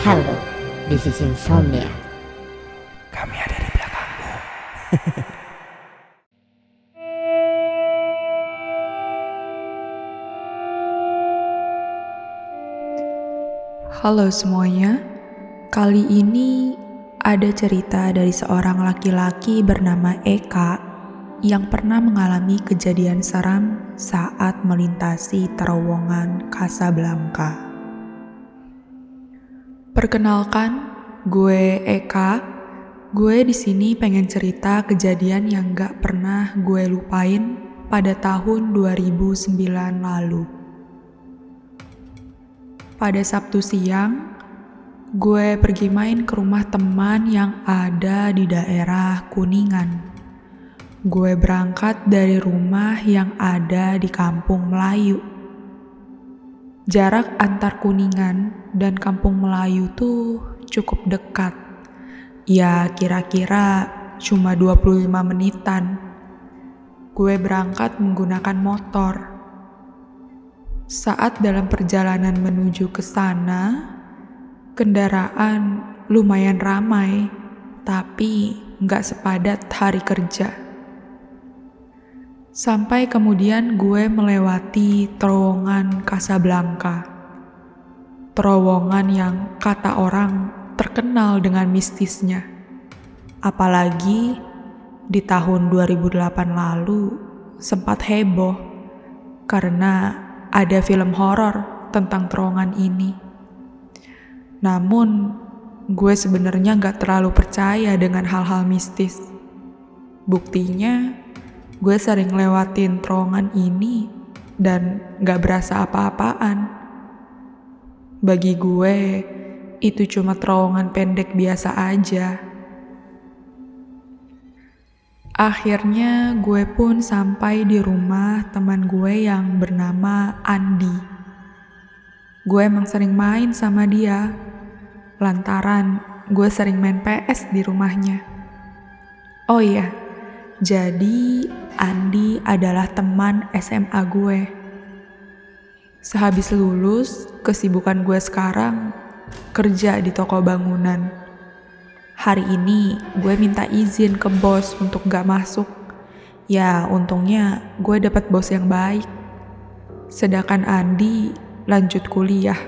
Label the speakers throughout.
Speaker 1: Halo, this is Insomnia.
Speaker 2: Kami ada di belakangmu.
Speaker 3: Halo semuanya, kali ini ada cerita dari seorang laki-laki bernama Eka yang pernah mengalami kejadian seram saat melintasi terowongan Casablanca. Perkenalkan, gue Eka. Gue di sini pengen cerita kejadian yang gak pernah gue lupain pada tahun 2009 lalu. Pada Sabtu siang, gue pergi main ke rumah teman yang ada di daerah Kuningan. Gue berangkat dari rumah yang ada di Kampung Melayu. Jarak antar Kuningan dan Kampung Melayu tuh cukup dekat. Ya kira-kira cuma 25 menitan. Gue berangkat menggunakan motor. Saat dalam perjalanan menuju ke sana, kendaraan lumayan ramai, tapi nggak sepadat hari kerja. Sampai kemudian gue melewati terowongan Casablanca. Terowongan yang kata orang terkenal dengan mistisnya. Apalagi di tahun 2008 lalu sempat heboh karena ada film horor tentang terowongan ini. Namun, gue sebenarnya gak terlalu percaya dengan hal-hal mistis. Buktinya, gue sering lewatin terowongan ini dan gak berasa apa-apaan. Bagi gue, itu cuma terowongan pendek biasa aja. Akhirnya gue pun sampai di rumah teman gue yang bernama Andi. Gue emang sering main sama dia, lantaran gue sering main PS di rumahnya. Oh iya, jadi Andi adalah teman SMA gue. Sehabis lulus, kesibukan gue sekarang kerja di toko bangunan. Hari ini gue minta izin ke bos untuk gak masuk. Ya untungnya gue dapat bos yang baik. Sedangkan Andi lanjut kuliah.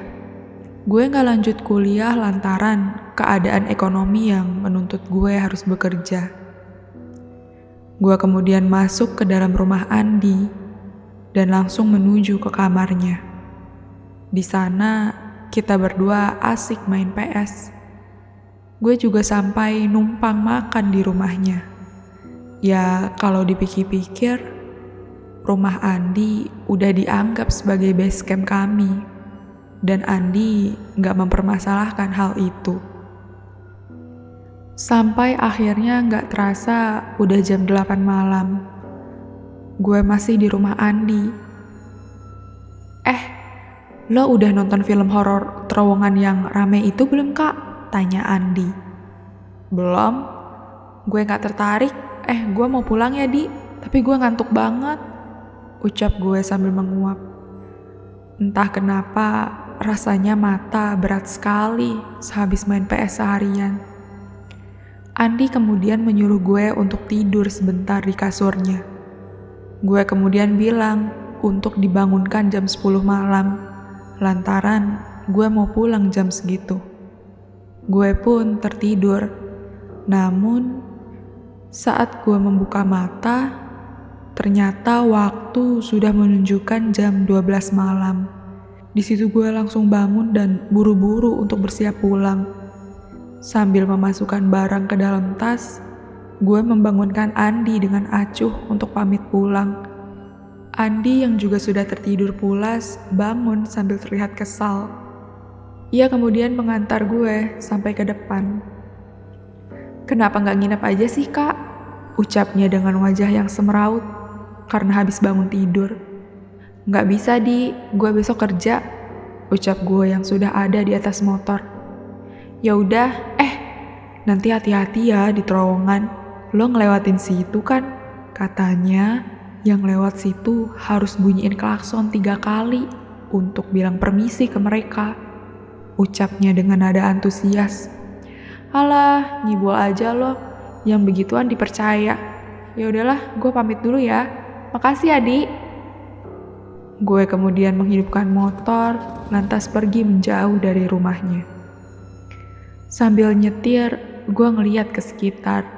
Speaker 3: Gue gak lanjut kuliah lantaran keadaan ekonomi yang menuntut gue harus bekerja. Gue kemudian masuk ke dalam rumah Andi dan langsung menuju ke kamarnya. Di sana kita berdua asik main PS. Gue juga sampai numpang makan di rumahnya. Ya kalau dipikir-pikir, rumah Andi udah dianggap sebagai base camp kami. Dan Andi gak mempermasalahkan hal itu. Sampai akhirnya gak terasa udah jam 8 malam. Gue masih di rumah Andi. Lo udah nonton film horor terowongan yang rame itu belum kak? Tanya Andi. Belum, gue gak tertarik. Gue mau pulang ya Di, tapi gue ngantuk banget, ucap gue sambil menguap. Entah kenapa rasanya mata berat sekali sehabis main PS seharian. Andi kemudian menyuruh gue untuk tidur sebentar di kasurnya. Gue kemudian bilang untuk dibangunkan jam 10 malam, lantaran gue mau pulang jam segitu. Gue pun tertidur, namun saat gue membuka mata, ternyata waktu sudah menunjukkan jam 12 malam. Di situ gue langsung bangun dan buru-buru untuk bersiap pulang. Sambil memasukkan barang ke dalam tas, gue membangunkan Andi dengan acuh untuk pamit pulang. Andi yang juga sudah tertidur pulas bangun sambil terlihat kesal. Ia kemudian mengantar gue sampai ke depan. Kenapa gak nginep aja sih kak? Ucapnya dengan wajah yang semeraut karena habis bangun tidur. Gak bisa Di, gue besok kerja, ucap gue yang sudah ada di atas motor. Ya udah, nanti hati-hati ya di terowongan. Lo ngelewatin situ kan? Katanya yang lewat situ harus bunyiin klakson 3 kali untuk bilang permisi ke mereka. ucapnya dengan nada antusias. Alah, ngibul aja lo, yang begituan dipercaya. Ya udahlah, gue pamit dulu ya. Makasih Adi. Gue kemudian menghidupkan motor, lantas pergi menjauh dari rumahnya. Sambil nyetir, gue ngeliat ke sekitar.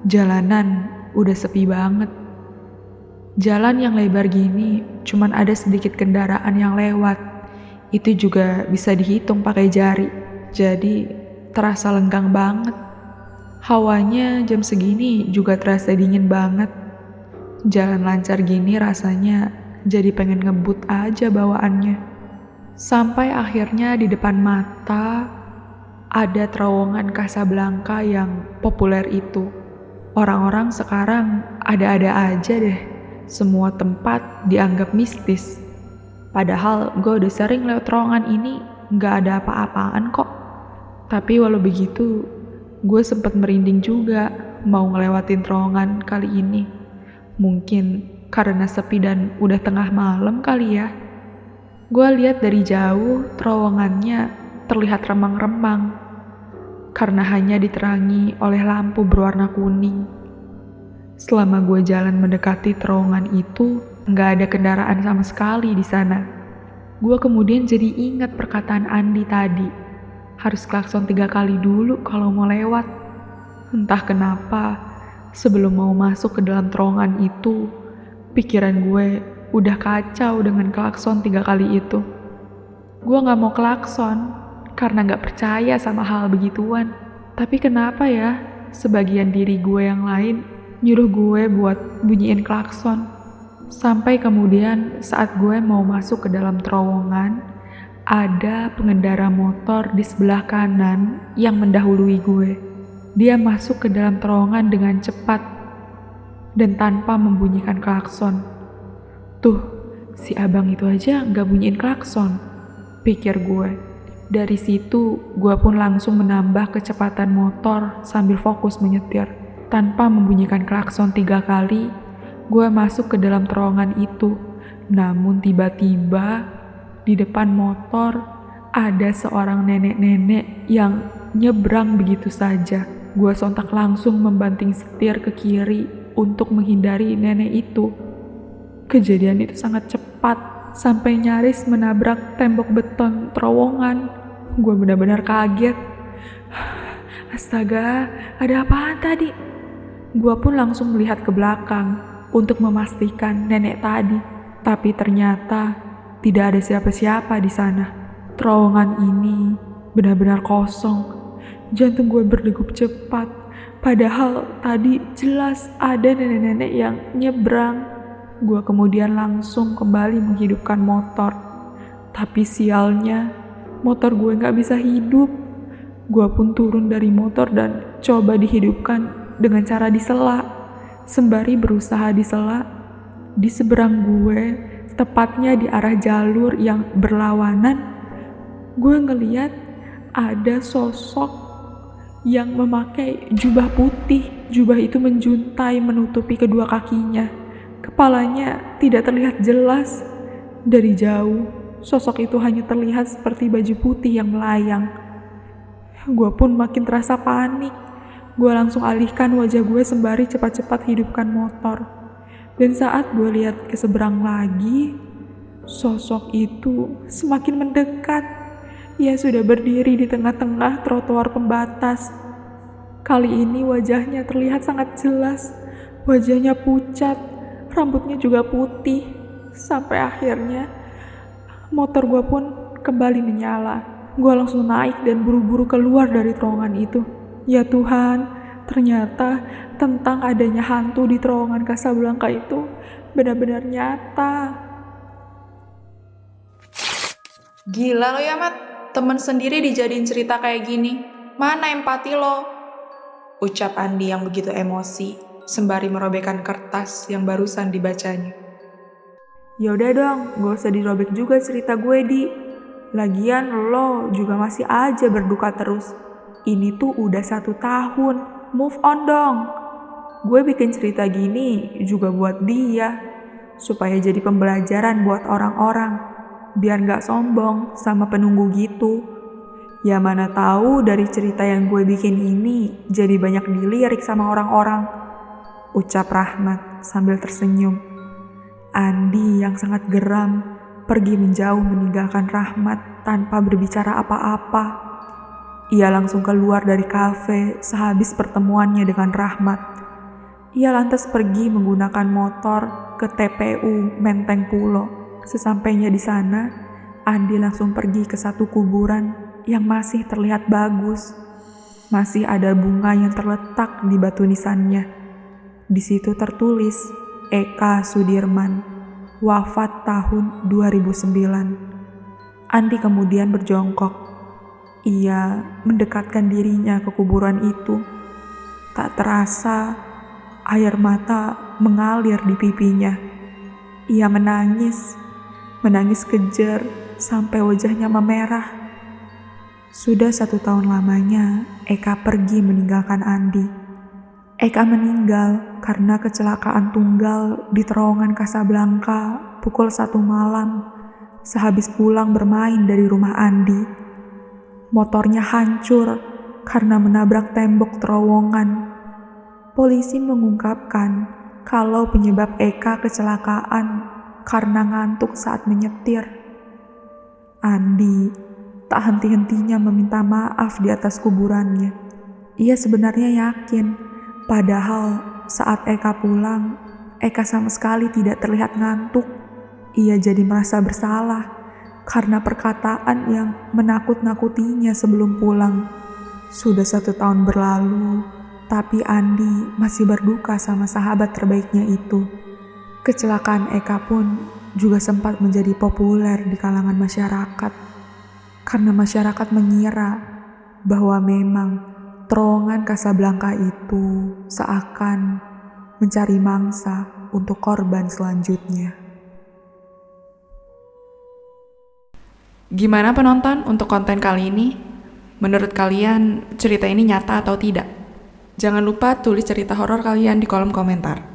Speaker 3: Jalanan udah sepi banget. Jalan yang lebar gini, cuman ada sedikit kendaraan yang lewat. Itu juga bisa dihitung pakai jari. Jadi, terasa lenggang banget. Hawanya jam segini juga terasa dingin banget. Jalan lancar gini rasanya jadi pengen ngebut aja bawaannya. Sampai akhirnya di depan mata ada terowongan Casablanca yang populer itu. Orang-orang sekarang ada-ada aja deh. Semua tempat dianggap mistis. Padahal gue udah sering lewat terowongan ini, gak ada apa-apaan kok. Tapi walau begitu, gue sempet merinding juga mau ngelewatin terowongan kali ini. Mungkin karena sepi dan udah tengah malam kali ya. Gue lihat dari jauh terowongannya terlihat remang-remang karena hanya diterangi oleh lampu berwarna kuning. Selama gue jalan mendekati terowongan itu, gak ada kendaraan sama sekali di sana. Gue kemudian jadi ingat perkataan Andi tadi, harus klakson 3 kali dulu kalau mau lewat. Entah kenapa, sebelum mau masuk ke dalam terowongan itu, pikiran gue udah kacau dengan klakson 3 kali itu. Gue gak mau klakson karena gak percaya sama hal begituan. Tapi kenapa ya sebagian diri gue yang lain nyuruh gue buat bunyiin klakson. Sampai kemudian saat gue mau masuk ke dalam terowongan, ada pengendara motor di sebelah kanan yang mendahului gue. Dia masuk ke dalam terowongan dengan cepat dan tanpa membunyikan klakson. Tuh, si abang itu aja gak bunyiin klakson, pikir gue. Dari situ, gue pun langsung menambah kecepatan motor sambil fokus menyetir. Tanpa membunyikan klakson 3 kali, gue masuk ke dalam terowongan itu. Namun tiba-tiba, di depan motor, ada seorang nenek-nenek yang nyebrang begitu saja. Gue sontak langsung membanting setir ke kiri untuk menghindari nenek itu. Kejadian itu sangat cepat, sampai nyaris menabrak tembok beton terowongan. Gue benar-benar kaget. Astaga, ada apaan tadi? Gue pun langsung melihat ke belakang untuk memastikan nenek tadi. Tapi ternyata tidak ada siapa-siapa di sana. Terowongan ini benar-benar kosong. Jantung gue berdegup cepat. Padahal tadi jelas ada nenek-nenek yang nyebrang. Gue kemudian langsung kembali menghidupkan motor. Tapi sialnya, motor gue gak bisa hidup. Gue pun turun dari motor dan coba dihidupkan dengan cara disela. Sembari berusaha disela, di seberang gue, tepatnya di arah jalur yang berlawanan, gue ngeliat ada sosok yang memakai jubah putih. Jubah itu menjuntai menutupi kedua kakinya. Kepalanya tidak terlihat jelas. Dari jauh, sosok itu hanya terlihat seperti baju putih yang melayang. Gue pun makin terasa panik. Gue langsung alihkan wajah gue sembari cepat-cepat hidupkan motor. Dan saat gue lihat ke seberang lagi, sosok itu semakin mendekat. Ia sudah berdiri di tengah-tengah trotoar pembatas. Kali ini wajahnya terlihat sangat jelas. Wajahnya pucat, rambutnya juga putih. Sampai akhirnya motor gue pun kembali menyala. Gue langsung naik dan buru-buru keluar dari terowongan itu. Ya Tuhan, ternyata tentang adanya hantu di terowongan Casablanca itu benar-benar nyata.
Speaker 4: Gila lo ya Mat, temen sendiri dijadiin cerita kayak gini. Mana empati lo? Ucap Andi yang begitu emosi, sembari merobekkan kertas yang barusan dibacanya.
Speaker 3: Yaudah dong, gak usah dirobek juga cerita gue, Di. Lagian lo juga masih aja berduka terus. Ini tuh udah 1 tahun, move on dong. Gue bikin cerita gini juga buat dia, supaya jadi pembelajaran buat orang-orang, biar gak sombong sama penunggu gitu. Ya mana tahu dari cerita yang gue bikin ini jadi banyak dilirik sama orang-orang, ucap Rahmat sambil tersenyum. Andi yang sangat geram pergi menjauh meninggalkan Rahmat tanpa berbicara apa-apa. Ia langsung keluar dari kafe sehabis pertemuannya dengan Rahmat. Ia lantas pergi menggunakan motor ke TPU Menteng Pulo. Sesampainya di sana, Andi langsung pergi ke satu kuburan yang masih terlihat bagus. Masih ada bunga yang terletak di batu nisannya. Di situ tertulis Eka Sudirman, wafat tahun 2009. Andi kemudian berjongkok. Ia mendekatkan dirinya ke kuburan itu. Tak terasa, air mata mengalir di pipinya. Ia menangis kejer sampai wajahnya memerah. Sudah 1 tahun lamanya Eka pergi meninggalkan Andi. Eka meninggal karena kecelakaan tunggal di terowongan Casablanca pukul 1 malam sehabis pulang bermain dari rumah Andi. Motornya hancur karena menabrak tembok terowongan. Polisi mengungkapkan kalau penyebab Eka kecelakaan karena ngantuk saat menyetir. Andi tak henti-hentinya meminta maaf di atas kuburannya. Ia sebenarnya yakin, padahal saat Eka pulang, Eka sama sekali tidak terlihat ngantuk. Ia jadi merasa bersalah karena perkataan yang menakut-nakutinya sebelum pulang. Sudah 1 tahun berlalu, tapi Andi masih berduka sama sahabat terbaiknya itu. Kecelakaan Eka pun juga sempat menjadi populer di kalangan masyarakat. Karena masyarakat mengira bahwa memang terowongan Casablanca itu seakan mencari mangsa untuk korban selanjutnya.
Speaker 4: Gimana penonton untuk konten kali ini? Menurut kalian cerita ini nyata atau tidak? Jangan lupa tulis cerita horor kalian di kolom komentar.